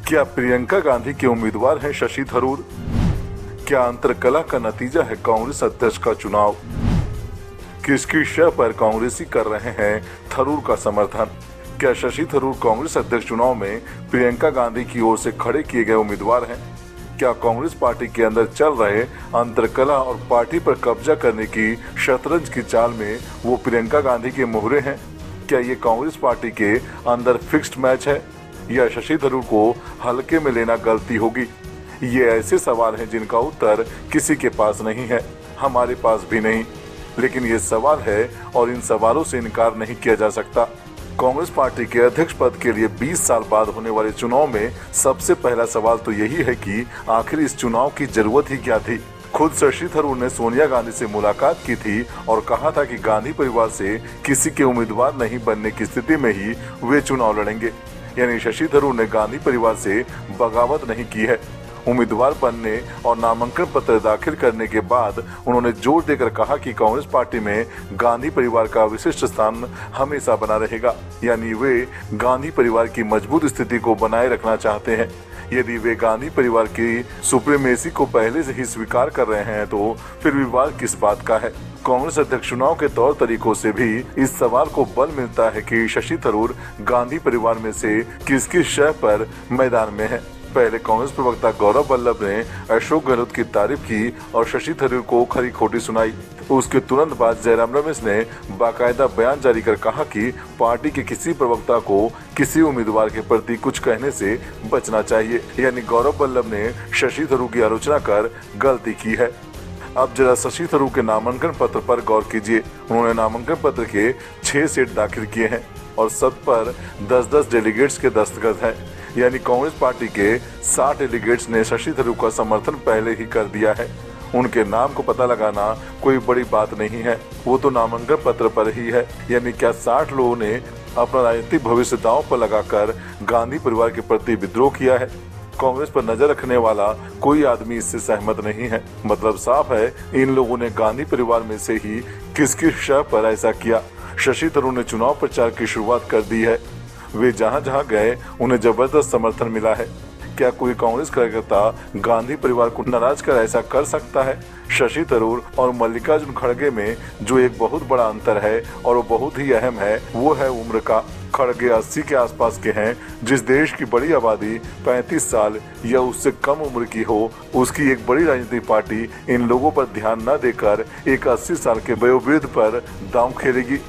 क्या प्रियंका गांधी के उम्मीदवार हैं शशि थरूर? क्या अंतरकलह का नतीजा है कांग्रेस अध्यक्ष का चुनाव? किसकी शय पर कांग्रेसी कर रहे हैं थरूर का समर्थन? क्या शशि थरूर कांग्रेस अध्यक्ष चुनाव में प्रियंका गांधी की ओर से खड़े किए गए उम्मीदवार हैं? क्या कांग्रेस पार्टी के अंदर चल रहे अंतरकलह और पार्टी पर कब्जा करने की शतरंज की चाल में वो प्रियंका गांधी के मोहरे हैं? क्या ये कांग्रेस पार्टी के अंदर फिक्स्ड मैच है या शशि थरूर को हल्के में लेना गलती होगी? ये ऐसे सवाल हैं जिनका उत्तर किसी के पास नहीं है, हमारे पास भी नहीं, लेकिन ये सवाल है और इन सवालों से इनकार नहीं किया जा सकता। कांग्रेस पार्टी के अध्यक्ष पद के लिए 20 साल बाद होने वाले चुनाव में सबसे पहला सवाल तो यही है कि आखिर इस चुनाव की जरूरत ही क्या थी। खुद शशि थरूर ने सोनिया गांधी से मुलाकात की थी और कहा था कि गांधी परिवार से किसी के उम्मीदवार नहीं बनने की स्थिति में ही वे चुनाव लड़ेंगे। यानी शशि थरूर ने गांधी परिवार से बगावत नहीं की है। उम्मीदवार बनने और नामांकन पत्र दाखिल करने के बाद उन्होंने जोर देकर कहा कि कांग्रेस पार्टी में गांधी परिवार का विशिष्ट स्थान हमेशा बना रहेगा। यानी वे गांधी परिवार की मजबूत स्थिति को बनाए रखना चाहते हैं। यदि वे गांधी परिवार की सुप्रीमेसी को पहले से ही स्वीकार कर रहे हैं तो फिर विवाद किस बात का है। कांग्रेस अध्यक्ष चुनाव के तौर तरीकों से भी इस सवाल को बल मिलता है कि शशि थरूर गांधी परिवार में से किसकी शय पर मैदान में है। पहले कांग्रेस प्रवक्ता गौरव वल्लभ ने अशोक गहलोत की तारीफ की और शशि थरूर को खरी खोटी सुनाई। उसके तुरंत बाद जयराम रमेश ने बाकायदा बयान जारी कर कहा कि पार्टी के किसी प्रवक्ता को किसी उम्मीदवार के प्रति कुछ कहने से बचना चाहिए। यानी गौरव वल्लभ ने शशि थरूर की आलोचना कर गलती की है। अब जरा शशि थरूर के नामांकन पत्र पर गौर कीजिए। उन्होंने नामांकन पत्र के 6 सेट दाखिल किए हैं और सब पर 10-10 डेलीगेट्स के दस्तखत हैं। यानी कांग्रेस पार्टी के 60 डेलीगेट्स ने शशि थरूर का समर्थन पहले ही कर दिया है। उनके नाम को पता लगाना कोई बड़ी बात नहीं है, वो तो नामांकन पत्र पर ही है। यानी क्या 60 लोगों ने अपना राजनीतिक भविष्य दांव पर लगाकर गांधी परिवार के प्रति विद्रोह किया है? कांग्रेस पर नजर रखने वाला कोई आदमी इससे सहमत नहीं है। मतलब साफ है, इन लोगों ने गांधी परिवार में से ही किसकी शय पर ऐसा किया। शशि थरूर ने चुनाव प्रचार की शुरुआत कर दी है। वे जहां जहां गए उन्हें जबरदस्त समर्थन मिला है। क्या कोई कांग्रेस कार्यकर्ता गांधी परिवार को नाराज कर ऐसा कर सकता है? शशि थरूर और मल्लिकार्जुन खड़गे में जो एक बहुत बड़ा अंतर है और वो बहुत ही अहम है, वो है उम्र का। खड़गे 80 के आसपास के हैं। जिस देश की बड़ी आबादी 35 साल या उससे कम उम्र की हो, उसकी एक बड़ी राजनीतिक पार्टी इन लोगों पर ध्यान न देकर एक 80 साल के वयोवृद्ध पर दांव खेलेगी।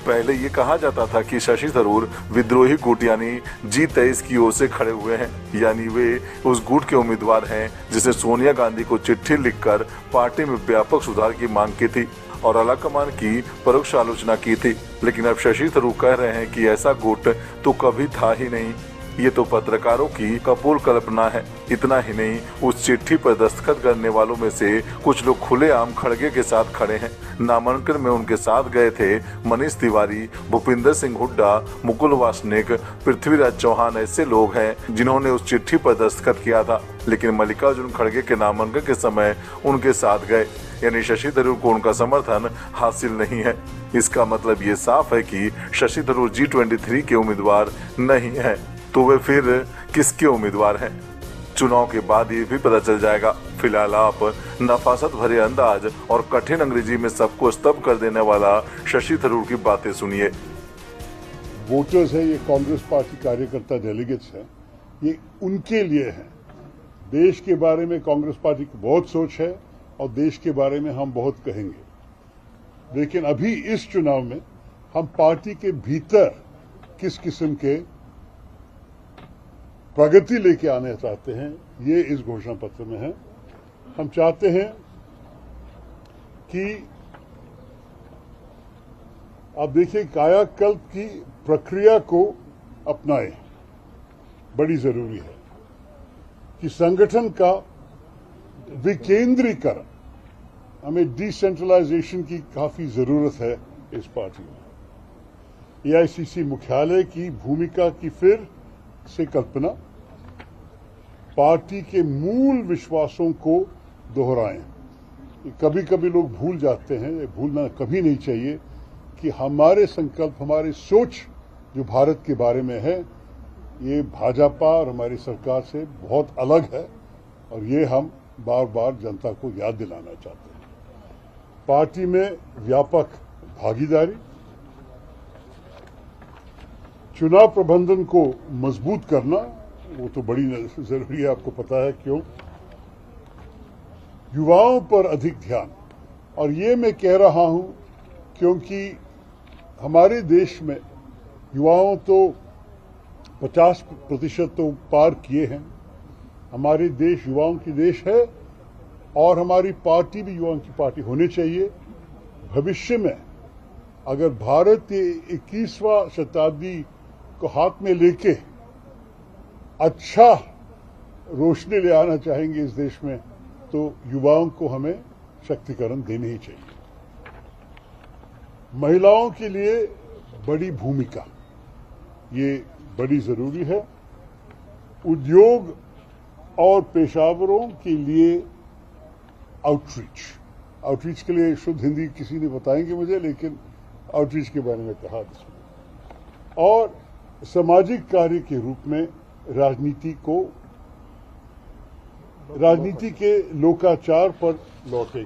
पहले ये कहा जाता था कि शशि थरूर विद्रोही गुट यानी G23 की ओर से खड़े हुए हैं। यानी वे उस गुट के उम्मीदवार हैं जिसे सोनिया गांधी को चिट्ठी लिखकर पार्टी में व्यापक सुधार की मांग की थी और आलाकमान की परोक्ष आलोचना की थी। लेकिन अब शशि थरूर कह रहे हैं कि ऐसा गुट तो कभी था ही नहीं, ये तो पत्रकारों की कपोल कल्पना है। इतना ही नहीं, उस चिट्ठी पर दस्तखत करने वालों में से कुछ लोग खुलेआम खड़गे के साथ खड़े हैं। नामांकन में उनके साथ गए थे मनीष तिवारी, भूपिंदर सिंह हुड्डा, मुकुल वासनिक, पृथ्वीराज चौहान। ऐसे लोग हैं जिन्होंने उस चिट्ठी पर दस्तखत किया था, लेकिन मल्लिकार्जुन खड़गे के नामांकन के समय उनके साथ गए। यानी शशि थरूर को उनका समर्थन हासिल नहीं है। इसका मतलब ये साफ है कि शशि थरूर G23 के उम्मीदवार नहीं है। तो वे फिर किसके उम्मीदवार हैं? चुनाव के बाद ये भी पता चल जाएगा। फिलहाल आप नफासत भरे अंदाज और कठिन अंग्रेजी में सबको स्तब्ध कर देने वाला शशि थरूर की बातें सुनिए। वोटर्स है, ये कांग्रेस पार्टी कार्यकर्ता डेलीगेट्स हैं, ये उनके लिए है। देश के बारे में कांग्रेस पार्टी की बहुत सोच है और देश के बारे में हम बहुत कहेंगे। लेकिन अभी इस चुनाव में हम पार्टी के भीतर किस किस्म के प्रगति लेके आने चाहते हैं, ये इस घोषणा पत्र में है। हम चाहते हैं कि आप देखिए, कायाकल्प की प्रक्रिया को अपनाएं, बड़ी जरूरी है कि संगठन का विकेंद्रीकरण, हमें डिसेंट्रलाइजेशन की काफी जरूरत है इस पार्टी में। AICC मुख्यालय की भूमिका की फिर से कल्पना, पार्टी के मूल विश्वासों को दोहराएं। कभी कभी लोग भूल जाते हैं, भूलना कभी नहीं चाहिए कि हमारे संकल्प, हमारी सोच जो भारत के बारे में है, ये भाजपा और हमारी सरकार से बहुत अलग है और ये हम बार बार जनता को याद दिलाना चाहते हैं। पार्टी में व्यापक भागीदारी, चुनाव प्रबंधन को मजबूत करना, वो तो बड़ी जरूरी है, आपको पता है क्यों। युवाओं पर अधिक ध्यान, और ये मैं कह रहा हूं क्योंकि हमारे देश में युवाओं तो 50% तो पार किए हैं। हमारे देश युवाओं की देश है और हमारी पार्टी भी युवाओं की पार्टी होनी चाहिए। भविष्य में अगर भारत के 21वां शताब्दी को हाथ में लेके अच्छा रोशनी ले आना चाहेंगे इस देश में, तो युवाओं को हमें शक्तिकरण देनी ही चाहिए। महिलाओं के लिए बड़ी भूमिका, ये बड़ी जरूरी है। उद्योग और पेशावरों के लिए आउटरीच के लिए शुद्ध हिंदी किसी ने बताएंगे मुझे, लेकिन आउटरीच के बारे में कहा इसमें। और सामाजिक कार्य के रूप में राजनीति के लोकाचार पर लौटे।